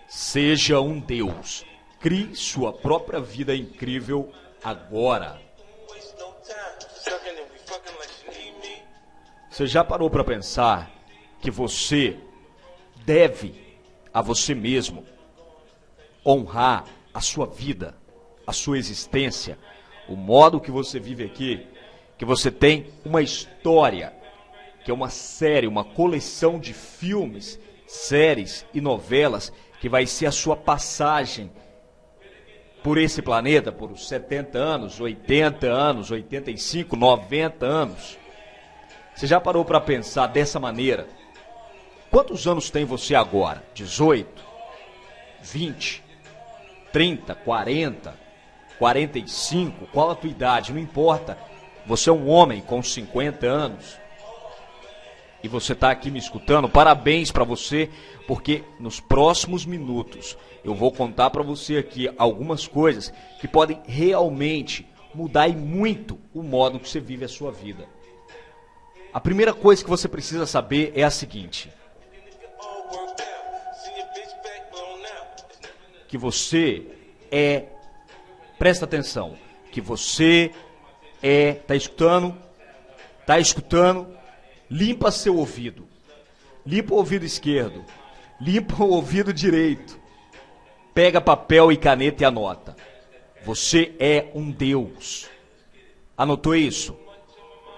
Seja um Deus. Crie sua própria vida incrível agora. Você já parou para pensar que você deve a você mesmo honrar a sua vida, a sua existência, o modo que você vive aqui, que você tem uma história, que é uma série, uma coleção de filmes, séries e novelas que vai ser a sua passagem por esse planeta, por 70 anos, 80 anos, 85, 90 anos. Você já parou para pensar dessa maneira? Quantos anos tem você agora? 18? 20? 30? 40? 45? Qual a tua idade? Não importa. Você é um homem com 50 anos. E você está aqui me escutando, parabéns para você, porque nos próximos minutos eu vou contar para você aqui algumas coisas que podem realmente mudar e muito o modo que você vive a sua vida. A primeira coisa que você precisa saber é a seguinte: que você presta atenção, que você tá escutando? Tá escutando? Limpa seu ouvido. Limpa o ouvido esquerdo. Limpa o ouvido direito. Pega papel e caneta e anota. Você é um Deus. Anotou isso?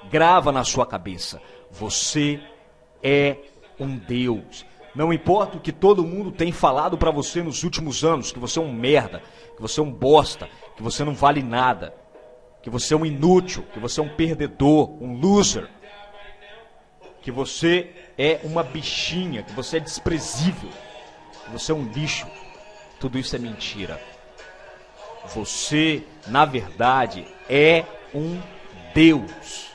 Grava na sua cabeça. Você é um Deus. Não importa o que todo mundo tem falado pra você nos últimos anos, que você é um merda, que você é um bosta, que você não vale nada, que você é um inútil, que você é um perdedor, um loser, que você é uma bichinha, que você é desprezível, que você é um lixo. Tudo isso é mentira. Você, na verdade, é um Deus.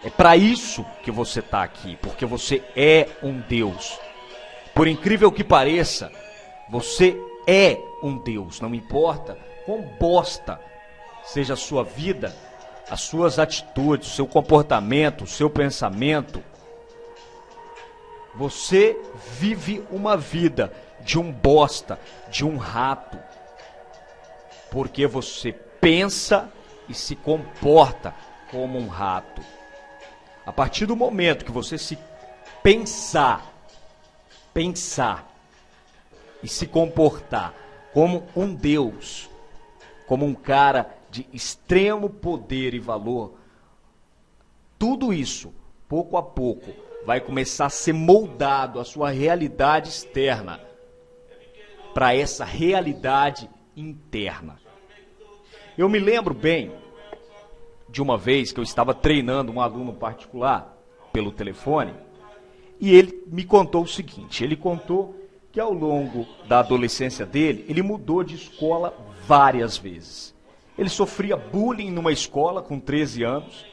É para isso que você está aqui, porque você é um Deus. Por incrível que pareça, você é um Deus. Não importa quão bosta seja a sua vida, as suas atitudes, o seu comportamento, o seu pensamento. Você vive uma vida de um bosta, de um rato, porque você pensa e se comporta como um rato. A partir do momento que você se pensar e se comportar como um Deus, como um cara de extremo poder e valor, tudo isso, pouco a pouco, vai começar a ser moldado a sua realidade externa para essa realidade interna. Eu me lembro bem de uma vez que eu estava treinando um aluno particular pelo telefone e ele me contou o seguinte: ele contou que ao longo da adolescência dele, ele mudou de escola várias vezes. Ele sofria bullying numa escola com 13 anos,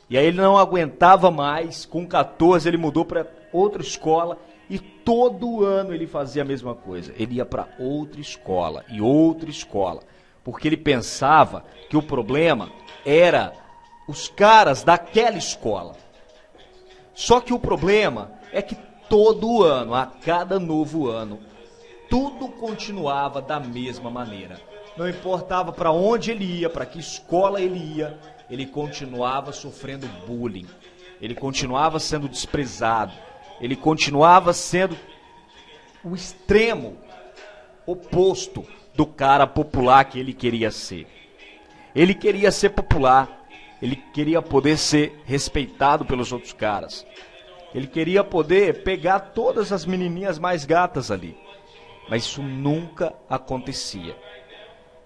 e aí ele não aguentava mais, com 14 ele mudou para outra escola, e todo ano ele fazia a mesma coisa. Ele ia para outra escola e outra escola, porque ele pensava que o problema era os caras daquela escola. Só que o problema é que todo ano, a cada novo ano, tudo continuava da mesma maneira. Não importava para onde ele ia, para que escola ele ia, ele continuava sofrendo bullying. Ele continuava sendo desprezado. Ele continuava sendo o extremo oposto do cara popular que ele queria ser. Ele queria ser popular. Ele queria poder ser respeitado pelos outros caras. Ele queria poder pegar todas as menininhas mais gatas ali. Mas isso nunca acontecia.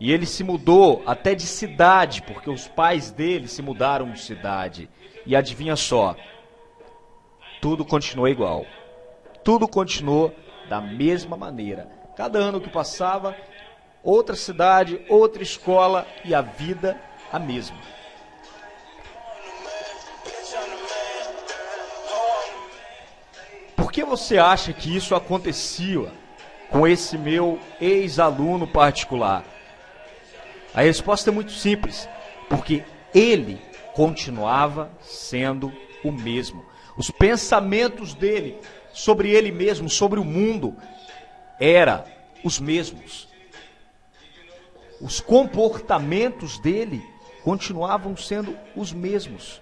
E ele se mudou até de cidade, porque os pais dele se mudaram de cidade. E adivinha só, tudo continuou igual. Tudo continuou da mesma maneira. Cada ano que passava, outra cidade, outra escola e a vida a mesma. Por que você acha que isso acontecia com esse meu ex-aluno particular? A resposta é muito simples, porque ele continuava sendo o mesmo. Os pensamentos dele sobre ele mesmo, sobre o mundo, era os mesmos. Os comportamentos dele continuavam sendo os mesmos.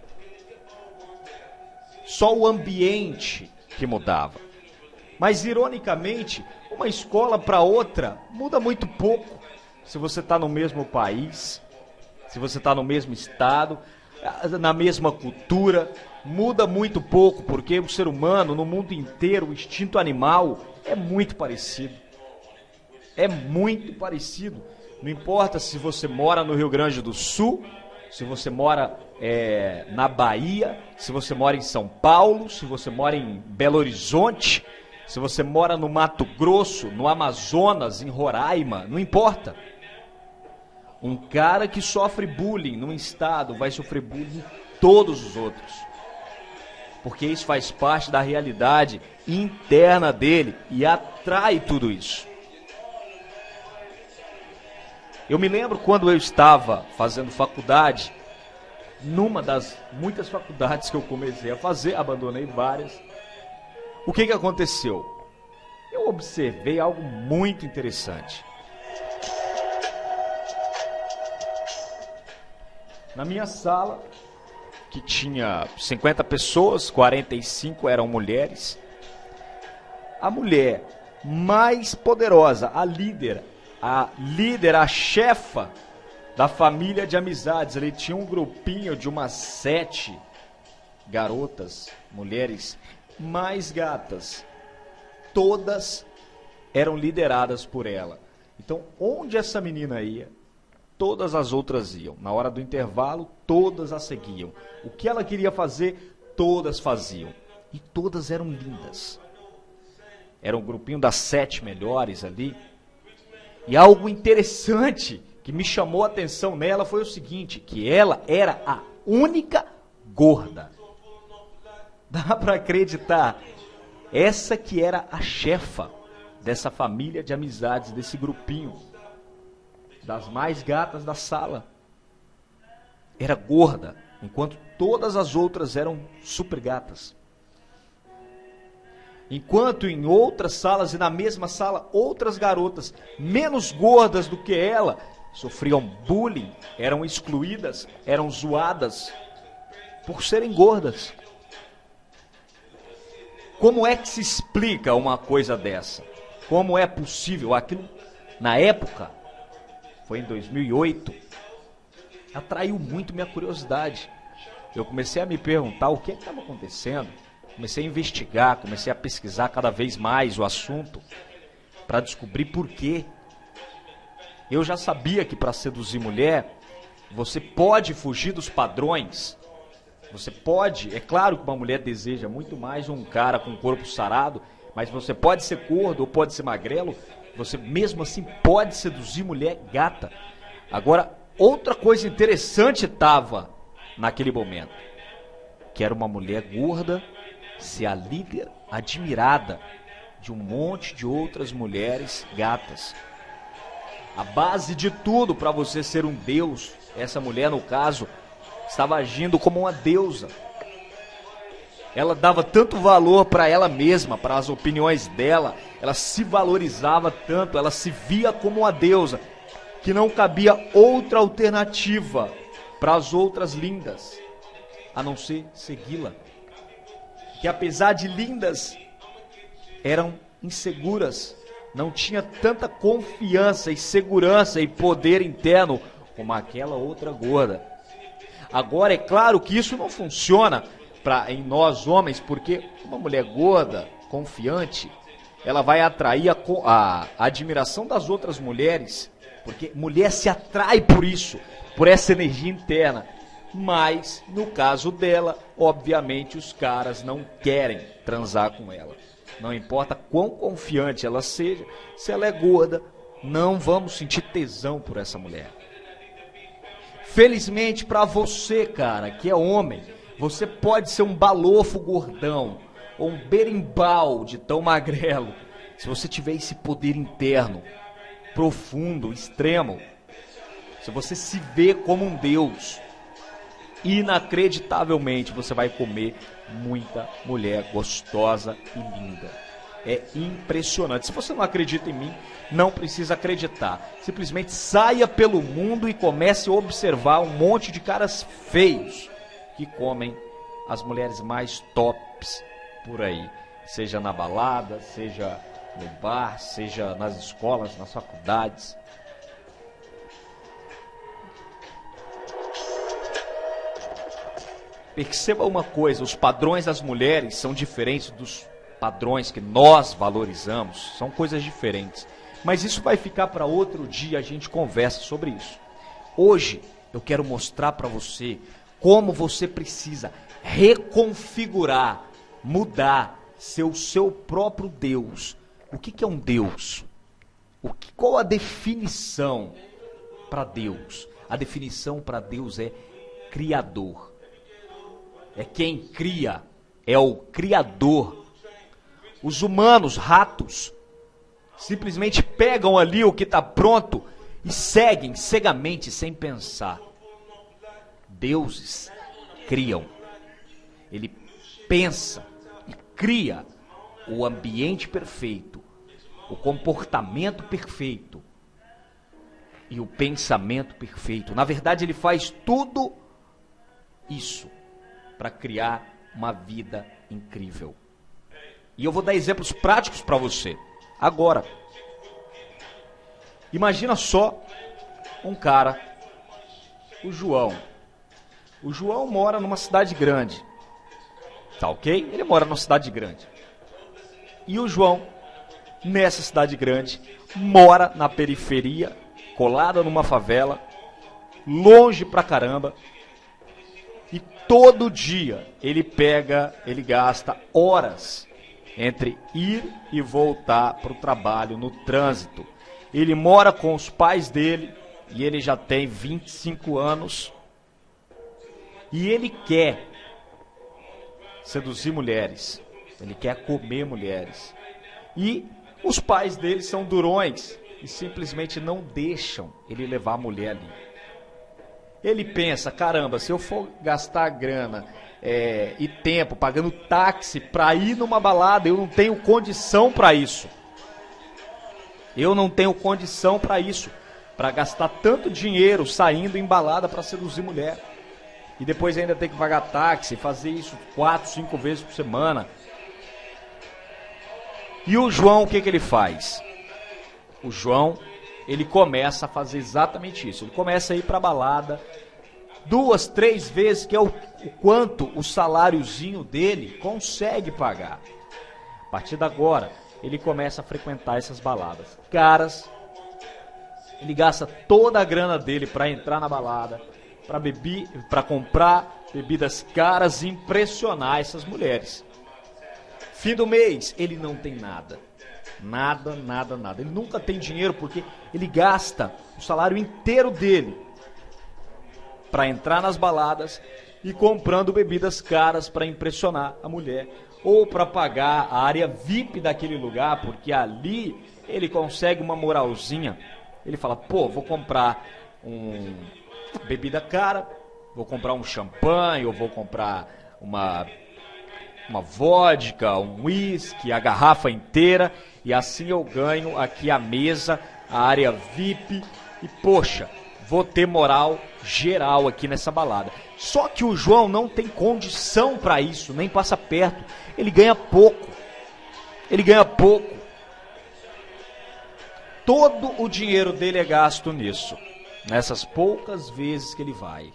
Só o ambiente que mudava. Mas, ironicamente, uma escola para outra muda muito pouco. Se você está no mesmo país, se você está no mesmo estado, na mesma cultura, muda muito pouco, porque o ser humano, no mundo inteiro, o instinto animal é muito parecido. É muito parecido. Não importa se você mora no Rio Grande do Sul, se você mora na Bahia, se você mora em São Paulo, se você mora em Belo Horizonte, se você mora no Mato Grosso, no Amazonas, em Roraima, não importa. Um cara que sofre bullying num estado vai sofrer bullying em todos os outros. Porque isso faz parte da realidade interna dele e atrai tudo isso. Eu me lembro quando eu estava fazendo faculdade, numa das muitas faculdades que eu comecei a fazer, abandonei várias. O que aconteceu? Eu observei algo muito interessante. Na minha sala, que tinha 50 pessoas, 45 eram mulheres, a mulher mais poderosa, a líder, a chefa da família de amizades, ele tinha um grupinho de umas 7 garotas, mulheres mais gatas, todas eram lideradas por ela. Então, onde essa menina ia, todas as outras iam. Na hora do intervalo, todas a seguiam. O que ela queria fazer, todas faziam. E todas eram lindas. Era um grupinho das 7 melhores ali. E algo interessante que me chamou a atenção nela foi o seguinte, que ela era a única gorda. Dá para acreditar? Essa que era a chefa dessa família de amizades, desse grupinho, das mais gatas da sala. Era gorda, enquanto todas as outras eram super gatas. Enquanto em outras salas e na mesma sala, outras garotas menos gordas do que ela sofriam bullying, eram excluídas, eram zoadas por serem gordas. Como é que se explica uma coisa dessa? Como é possível? Aquilo, na época, foi em 2008, atraiu muito minha curiosidade. Eu comecei a me perguntar o que estava acontecendo. Comecei a investigar, comecei a pesquisar cada vez mais o assunto para descobrir por quê. Eu já sabia que para seduzir mulher, você pode fugir dos padrões. Você pode, é claro que uma mulher deseja muito mais um cara com corpo sarado, mas você pode ser gordo ou pode ser magrelo, você mesmo assim pode seduzir mulher gata. Agora, outra coisa interessante estava naquele momento, que era uma mulher gorda ser a líder admirada de um monte de outras mulheres gatas. A base de tudo para você ser um deus, essa mulher no caso, estava agindo como uma deusa. Ela dava tanto valor para ela mesma, para as opiniões dela, ela se valorizava tanto, ela se via como uma deusa, que não cabia outra alternativa para as outras lindas, a não ser segui-la. Que apesar de lindas, eram inseguras, não tinha tanta confiança e segurança e poder interno como aquela outra gorda. Agora, é claro que isso não funciona em nós homens, porque uma mulher gorda, confiante, ela vai atrair a admiração das outras mulheres, porque mulher se atrai por isso, por essa energia interna. Mas, no caso dela, obviamente os caras não querem transar com ela. Não importa quão confiante ela seja, se ela é gorda, não vamos sentir tesão por essa mulher. Felizmente para você, cara, que é homem, você pode ser um balofo gordão, ou um berimbau de tão magrelo, se você tiver esse poder interno, profundo, extremo, se você se vê como um deus, inacreditavelmente você vai comer muita mulher gostosa e linda. É impressionante. Se você não acredita em mim, não precisa acreditar. Simplesmente saia pelo mundo e comece a observar um monte de caras feios que comem as mulheres mais tops por aí. Seja na balada, seja no bar, seja nas escolas, nas faculdades. Perceba uma coisa, os padrões das mulheres são diferentes dos padrões que nós valorizamos, são coisas diferentes. Mas isso vai ficar para outro dia, a gente conversa sobre isso. Hoje eu quero mostrar para você como você precisa reconfigurar, mudar ser o seu próprio Deus. O que é um Deus? Qual a definição para Deus? A definição para Deus é Criador. É quem cria, é o Criador. Os humanos, ratos, simplesmente pegam ali o que está pronto e seguem cegamente, sem pensar. Deuses criam. Ele pensa e cria o ambiente perfeito, o comportamento perfeito e o pensamento perfeito. Na verdade, ele faz tudo isso para criar uma vida incrível. E eu vou dar exemplos práticos para você. Agora, imagina só um cara, o João. O João mora numa cidade grande. Tá ok? Ele mora numa cidade grande. E o João, nessa cidade grande, mora na periferia, colada numa favela, longe pra caramba. E todo dia ele gasta horas entre ir e voltar para o trabalho no trânsito. Ele mora com os pais dele e ele já tem 25 anos. E ele quer seduzir mulheres, ele quer comer mulheres. E os pais dele são durões e simplesmente não deixam ele levar a mulher ali. Ele pensa, caramba, se eu for gastar grana e tempo pagando táxi para ir numa balada, eu não tenho condição para isso. Eu não tenho condição para isso, para gastar tanto dinheiro saindo em balada para seduzir mulher. E depois ainda tem que pagar táxi, fazer isso 4, 5 vezes por semana. E o João, o que ele faz? O João, ele começa a fazer exatamente isso. Ele começa a ir para a balada 2, 3 vezes, que é o quanto o saláriozinho dele consegue pagar. A partir de agora, ele começa a frequentar essas baladas. Caras, ele gasta toda a grana dele para entrar na balada, para comprar bebidas caras e impressionar essas mulheres. Fim do mês, ele não tem nada. Nada. Ele nunca tem dinheiro porque ele gasta o salário inteiro dele para entrar nas baladas e comprando bebidas caras para impressionar a mulher. Ou para pagar a área VIP daquele lugar, porque ali ele consegue uma moralzinha. Ele fala, pô, vou comprar bebida cara, vou comprar um champanhe, ou vou comprar uma vodka, um whisky, a garrafa inteira, e assim eu ganho aqui a mesa, a área VIP, e poxa, vou ter moral geral aqui nessa balada. Só que o João não tem condição para isso, nem passa perto. Ele ganha pouco. Todo o dinheiro dele é gasto nisso, nessas poucas vezes que ele vai.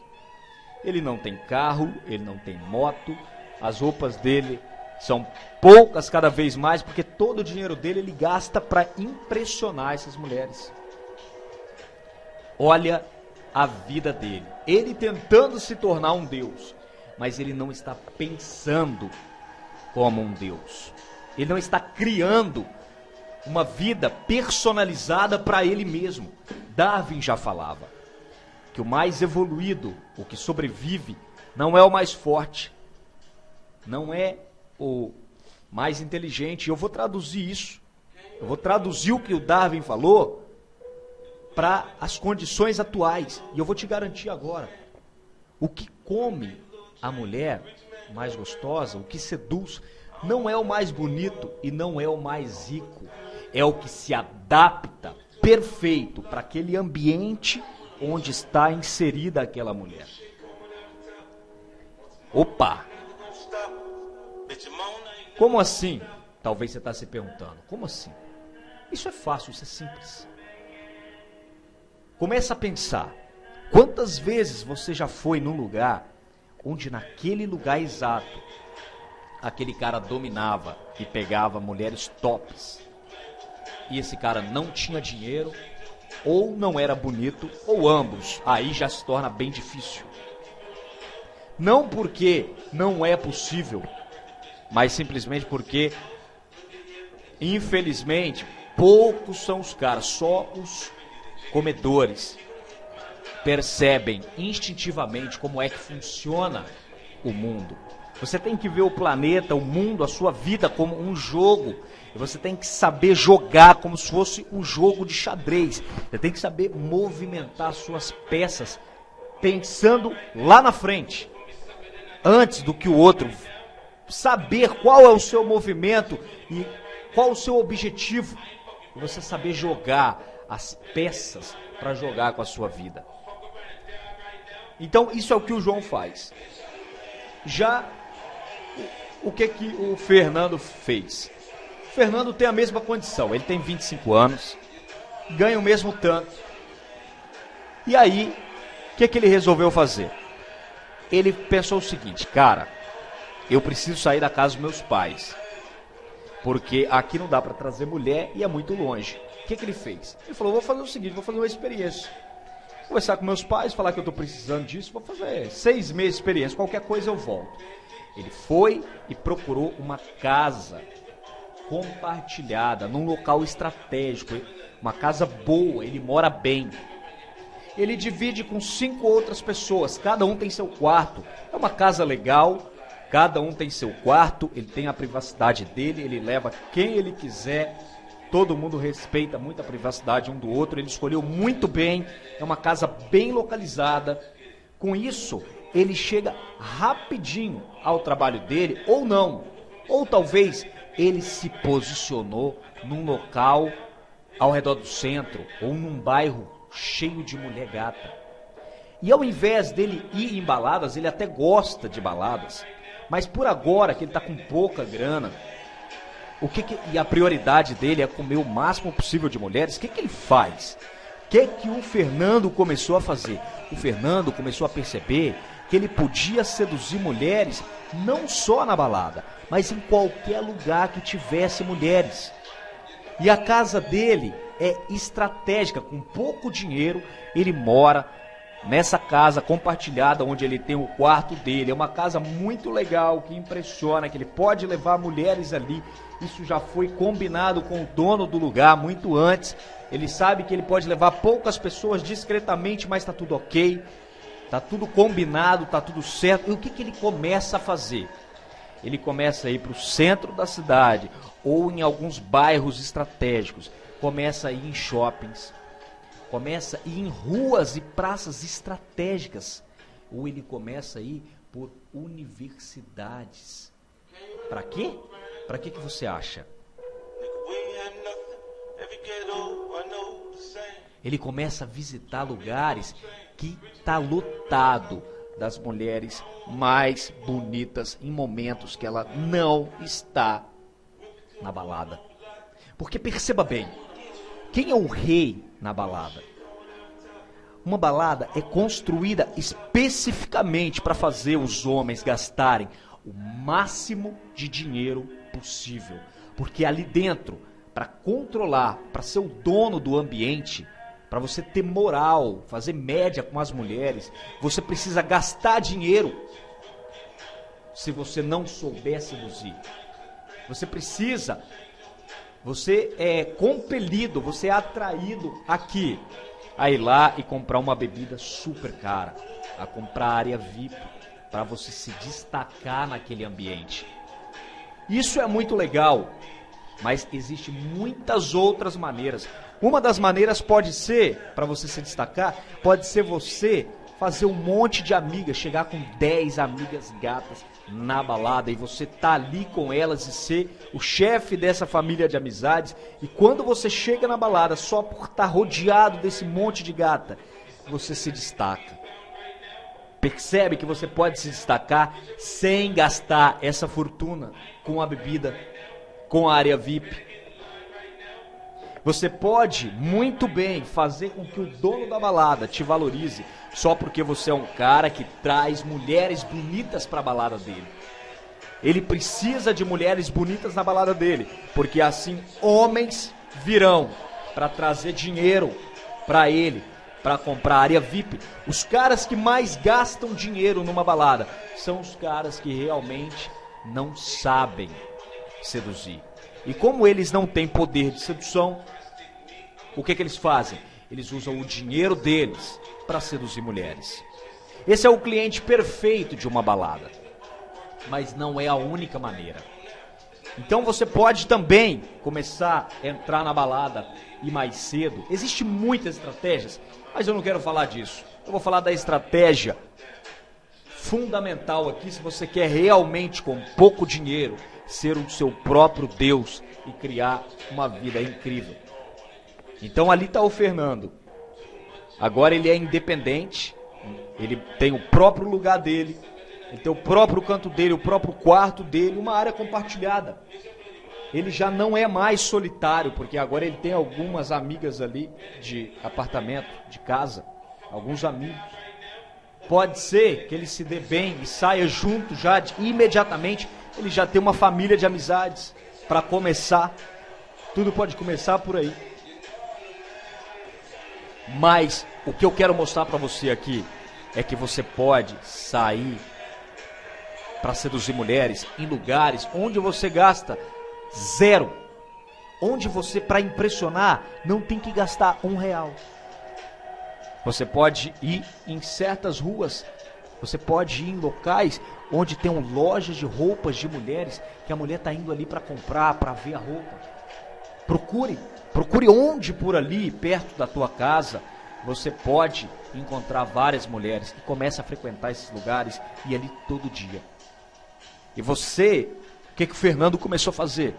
Ele não tem carro, ele não tem moto, as roupas dele são poucas cada vez mais, porque todo o dinheiro dele ele gasta para impressionar essas mulheres. Olha a vida dele. Ele tentando se tornar um Deus, mas ele não está pensando como um Deus. Ele não está criando uma vida personalizada para ele mesmo. Darwin já falava que o mais evoluído, o que sobrevive, não é o mais forte, não é o mais inteligente. Eu vou traduzir isso. Eu vou traduzir o que o Darwin falou para as condições atuais. E eu vou te garantir agora. O que come a mulher mais gostosa, o que seduz, não é o mais bonito e não é o mais rico. É o que se adapta perfeito para aquele ambiente onde está inserida aquela mulher. Opa! Como assim? Talvez você está se perguntando. Como assim? Isso é fácil, isso é simples. Começa a pensar. Quantas vezes você já foi num lugar onde naquele lugar exato aquele cara dominava e pegava mulheres tops e esse cara não tinha dinheiro ou não era bonito ou ambos, aí já se torna bem difícil. Não porque não é possível, mas simplesmente porque infelizmente poucos são os caras, só os comedores percebem instintivamente como é que funciona o mundo. Você tem que ver o planeta, o mundo, a sua vida como um jogo. E você tem que saber jogar como se fosse um jogo de xadrez. Você tem que saber movimentar suas peças pensando lá na frente, antes do que o outro. Saber qual é o seu movimento e qual o seu objetivo. E você saber jogar as peças para jogar com a sua vida. Então isso é o que o João faz. Já o que o Fernando fez? O Fernando tem a mesma condição, ele tem 25 anos, ganha o mesmo tanto. E aí, o que ele resolveu fazer? Ele pensou o seguinte, cara, eu preciso sair da casa dos meus pais, porque aqui não dá para trazer mulher e é muito longe. O que ele fez? Ele falou, vou fazer o seguinte, vou fazer uma experiência. Conversar com meus pais, falar que eu estou precisando disso, vou fazer 6 meses de experiência, qualquer coisa eu volto. Ele foi e procurou uma casa compartilhada, num local estratégico, uma casa boa, ele mora bem. Ele divide com 5 outras pessoas, cada um tem seu quarto. É uma casa legal, cada um tem seu quarto, ele tem a privacidade dele, ele leva quem ele quiser. Todo mundo respeita muito a privacidade um do outro, ele escolheu muito bem, é uma casa bem localizada. Com isso, ele chega rapidinho ao trabalho dele, ou não, ou talvez ele se posicionou num local ao redor do centro, ou num bairro cheio de mulher gata. E ao invés dele ir em baladas, ele até gosta de baladas, mas por agora, que ele está com pouca grana, e a prioridade dele é comer o máximo possível de mulheres, o que ele faz? O que o Fernando começou a fazer? O Fernando começou a perceber que ele podia seduzir mulheres não só na balada, mas em qualquer lugar que tivesse mulheres. E a casa dele é estratégica, com pouco dinheiro, ele mora nessa casa compartilhada, onde ele tem o quarto dele. É uma casa muito legal, que impressiona, que ele pode levar mulheres ali. Isso já foi combinado com o dono do lugar muito antes. Ele sabe que ele pode levar poucas pessoas discretamente, mas está tudo ok. Está tudo combinado, está tudo certo. E o que ele começa a fazer? Ele começa a ir para o centro da cidade ou em alguns bairros estratégicos. Começa a ir em shoppings. Começa a ir em ruas e praças estratégicas. Ou ele começa a ir por universidades. Para quê? Para que você acha? Ele começa a visitar lugares que está lotado das mulheres mais bonitas em momentos que ela não está na balada. Porque perceba bem, quem é o rei na balada? Uma balada é construída especificamente para fazer os homens gastarem o máximo de dinheiro possível. Porque ali dentro, para controlar, para ser o dono do ambiente, para você ter moral, fazer média com as mulheres, você precisa gastar dinheiro. Se você não souber seduzir, você é compelido, você é atraído aqui a ir lá e comprar uma bebida super cara, a comprar área VIP, para você se destacar naquele ambiente. Isso é muito legal, mas existem muitas outras maneiras. Uma das maneiras pode ser, para você se destacar, pode ser você fazer um monte de amigas, chegar com 10 amigas gatas, na balada e você tá ali com elas e ser o chefe dessa família de amizades, e quando você chega na balada só por estar rodeado desse monte de gata, você se destaca. Percebe que você pode se destacar sem gastar essa fortuna com a bebida, com a área VIP. Você pode muito bem fazer com que o dono da balada te valorize só porque você é um cara que traz mulheres bonitas para a balada dele. Ele precisa de mulheres bonitas na balada dele, porque assim homens virão para trazer dinheiro para ele, para comprar área VIP. Os caras que mais gastam dinheiro numa balada são os caras que realmente não sabem seduzir. E como eles não têm poder de sedução, o que eles fazem? Eles usam o dinheiro deles para seduzir mulheres. Esse é o cliente perfeito de uma balada, mas não é a única maneira. Então você pode também começar a entrar na balada e mais cedo. Existem muitas estratégias, mas eu não quero falar disso. Eu vou falar da estratégia fundamental aqui, se você quer realmente, com pouco dinheiro, ser o seu próprio Deus e criar uma vida incrível. Então ali está o Fernando. Agora ele é independente, ele tem o próprio lugar dele, ele tem o próprio canto dele, o próprio quarto dele, uma área compartilhada. Ele já não é mais solitário, porque agora ele tem algumas amigas ali de apartamento, de casa, alguns amigos. Pode ser que ele se dê bem e saia junto já imediatamente, ele já tem uma família de amizades para começar. Tudo pode começar por aí. Mas o que eu quero mostrar para você aqui é que você pode sair para seduzir mulheres em lugares onde você gasta zero. Onde você, para impressionar, não tem que gastar R$1. Você pode ir em certas ruas, você pode ir em locais onde tem lojas de roupas de mulheres, que a mulher está indo ali para comprar, para ver a roupa. Procure onde por ali, perto da tua casa, você pode encontrar várias mulheres e começa a frequentar esses lugares e ali todo dia. E você, o que o Fernando começou a fazer?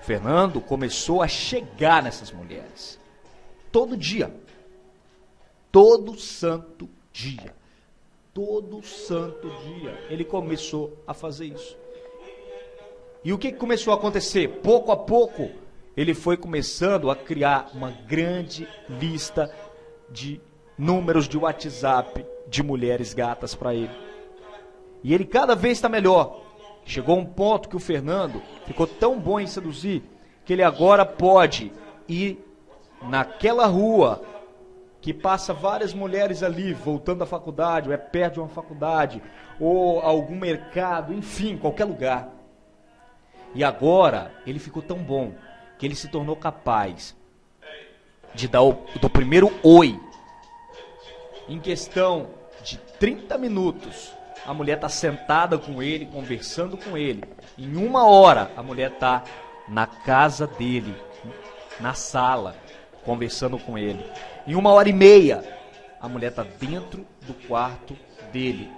O Fernando começou a chegar nessas mulheres. Todo dia. Todo santo dia. Todo santo dia. Ele começou a fazer isso. E o que começou a acontecer? Pouco a pouco, ele foi começando a criar uma grande lista de números de WhatsApp de mulheres gatas para ele. E ele cada vez está melhor. Chegou um ponto que o Fernando ficou tão bom em seduzir que ele agora pode ir naquela rua que passa várias mulheres ali voltando da faculdade, ou é perto de uma faculdade, ou algum mercado, enfim, qualquer lugar. E agora ele ficou tão bom que ele se tornou capaz de dar do primeiro oi. Em questão de 30 minutos, a mulher está sentada com ele, conversando com ele. Em 1 hora, a mulher está na casa dele, na sala, conversando com ele. Em 1h30, a mulher está dentro do quarto dele,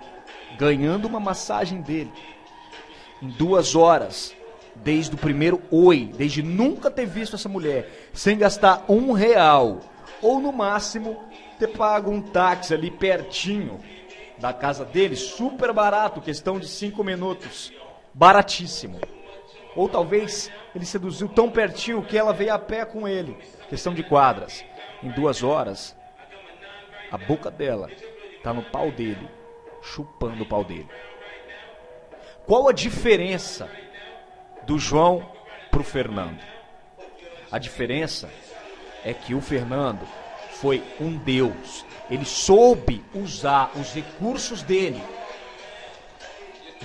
ganhando uma massagem dele. Em 2 horas, desde o primeiro oi, desde nunca ter visto essa mulher, sem gastar R$1, ou no máximo ter pago um táxi ali pertinho da casa dele, super barato, questão de 5 minutos, baratíssimo. Ou talvez ele seduziu tão pertinho que ela veio a pé com ele, questão de quadras. Em 2 horas, a boca dela está no pau dele, chupando o pau dele. Qual a diferença do João para o Fernando? A diferença é que o Fernando foi um Deus. Ele soube usar os recursos dele,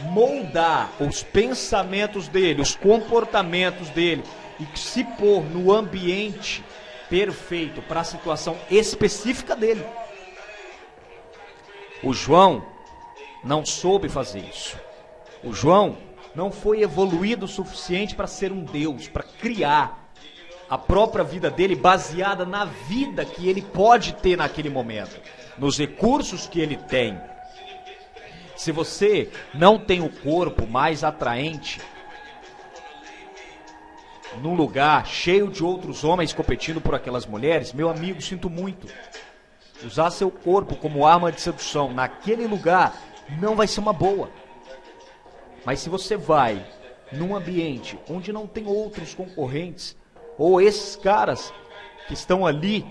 moldar os pensamentos dele, os comportamentos dele e se pôr no ambiente perfeito para a situação específica dele. O João não soube fazer isso. O João não foi evoluído o suficiente para ser um Deus, para criar a própria vida dele baseada na vida que ele pode ter naquele momento, nos recursos que ele tem. Se você não tem o corpo mais atraente, num lugar cheio de outros homens competindo por aquelas mulheres, meu amigo, sinto muito. Usar seu corpo como arma de sedução naquele lugar não vai ser uma boa. Mas se você vai num ambiente onde não tem outros concorrentes, ou esses caras que estão ali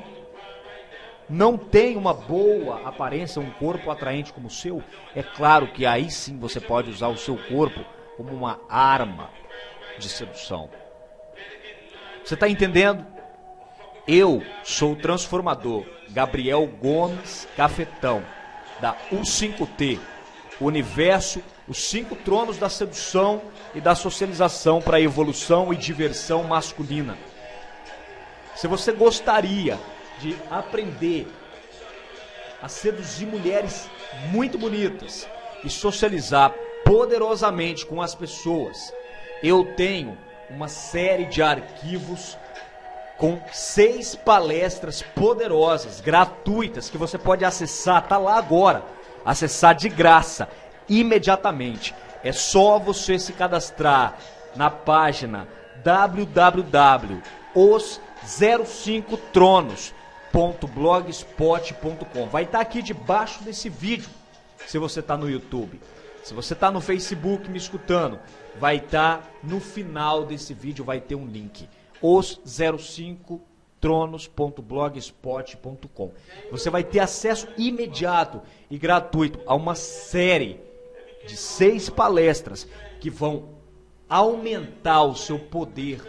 não tem uma boa aparência, um corpo atraente como o seu, é claro que aí sim você pode usar o seu corpo como uma arma de sedução. Você está entendendo? Eu sou o transformador Gabriel Gomes Cafetão, da U5T, o universo, os 5 tronos da sedução e da socialização para evolução e diversão masculina. Se você gostaria de aprender a seduzir mulheres muito bonitas e socializar poderosamente com as pessoas, eu tenho uma série de arquivos com 6 palestras poderosas, gratuitas, que você pode acessar, tá lá agora, acessar de graça, imediatamente. É só você se cadastrar na página www.os05tronos.blogspot.com. Vai estar aqui debaixo desse vídeo, se você está no YouTube. Se você está no Facebook me escutando, vai estar no final desse vídeo, vai ter um link. os05tronos.blogspot.com. Você vai ter acesso imediato e gratuito a uma série de 6 palestras que vão aumentar o seu poder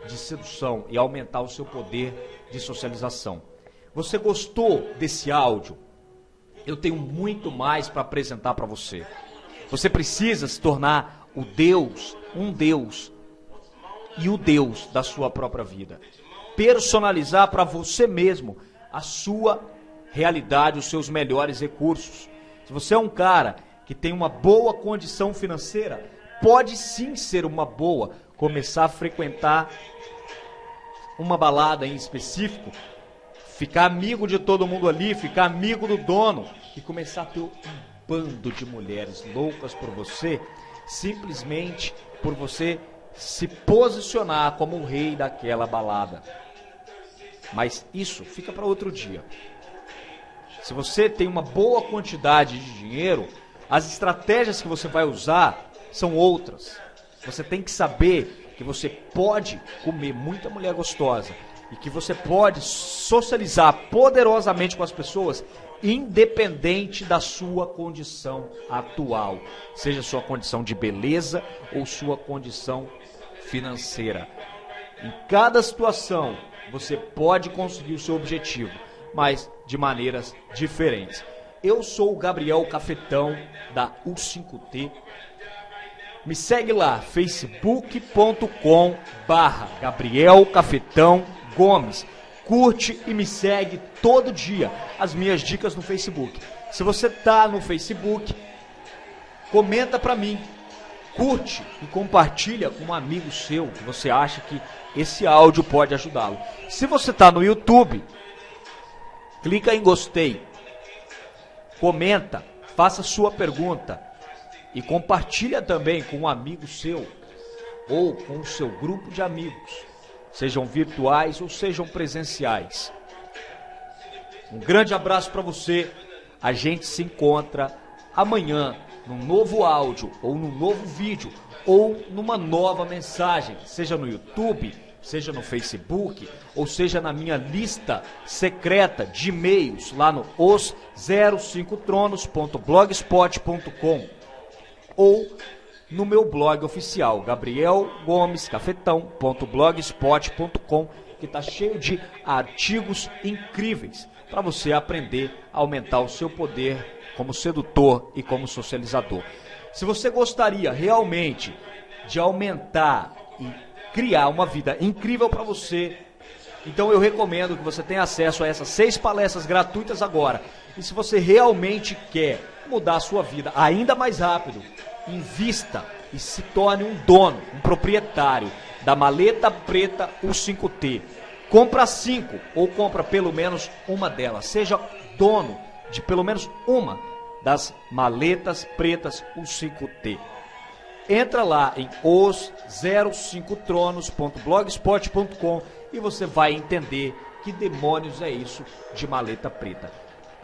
de sedução e aumentar o seu poder de socialização. Você gostou desse áudio? Eu tenho muito mais para apresentar para você. Você precisa se tornar o Deus, um Deus, e o Deus da sua própria vida. Personalizar para você mesmo a sua realidade, os seus melhores recursos. Se você é um cara que tem uma boa condição financeira, pode sim ser uma boa começar a frequentar uma balada em específico, ficar amigo de todo mundo ali, ficar amigo do dono e começar a ter um bando de mulheres loucas por você, simplesmente por você se posicionar como o rei daquela balada. Mas isso fica para outro dia. Se você tem uma boa quantidade de dinheiro, as estratégias que você vai usar são outras. Você tem que saber que você pode comer muita mulher gostosa e que você pode socializar poderosamente com as pessoas, independente da sua condição atual, seja sua condição de beleza ou sua condição financeira. Em cada situação, você pode conseguir o seu objetivo, mas de maneiras diferentes. Eu sou o Gabriel Cafetão, da U5T. Me segue lá, facebook.com/Gabriel Cafetão Gomes. Curte e me segue todo dia as minhas dicas no Facebook. Se você tá no Facebook, comenta pra mim, curte e compartilha com um amigo seu que você acha que esse áudio pode ajudá-lo. Se você tá no YouTube, clica em gostei, comenta, faça sua pergunta e compartilha também com um amigo seu ou com o seu grupo de amigos, sejam virtuais ou sejam presenciais. Um grande abraço para você. A gente se encontra amanhã num novo áudio ou num novo vídeo ou numa nova mensagem, seja no YouTube, seja no Facebook ou seja na minha lista secreta de e-mails lá no os05tronos.blogspot.com ou no meu blog oficial, gabrielgomescafetão.blogspot.com, que está cheio de artigos incríveis para você aprender a aumentar o seu poder como sedutor e como socializador. Se você gostaria realmente de aumentar e criar uma vida incrível para você, então eu recomendo que você tenha acesso a essas 6 palestras gratuitas agora. E se você realmente quer mudar a sua vida ainda mais rápido, invista e se torne um dono, um proprietário da maleta preta U5T. Compra 5 ou compra pelo menos uma delas. Seja dono de pelo menos uma das maletas pretas, o 5T. Entra lá em os05tronos.blogspot.com e você vai entender que demônios é isso de maleta preta.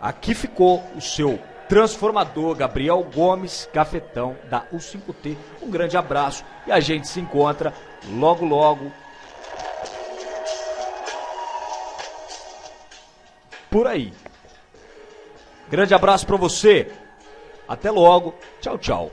Aqui ficou o seu transformador Gabriel Gomes, cafetão da U5T. Um grande abraço e a gente se encontra logo logo por aí. Grande abraço para você. Até logo. Tchau, tchau.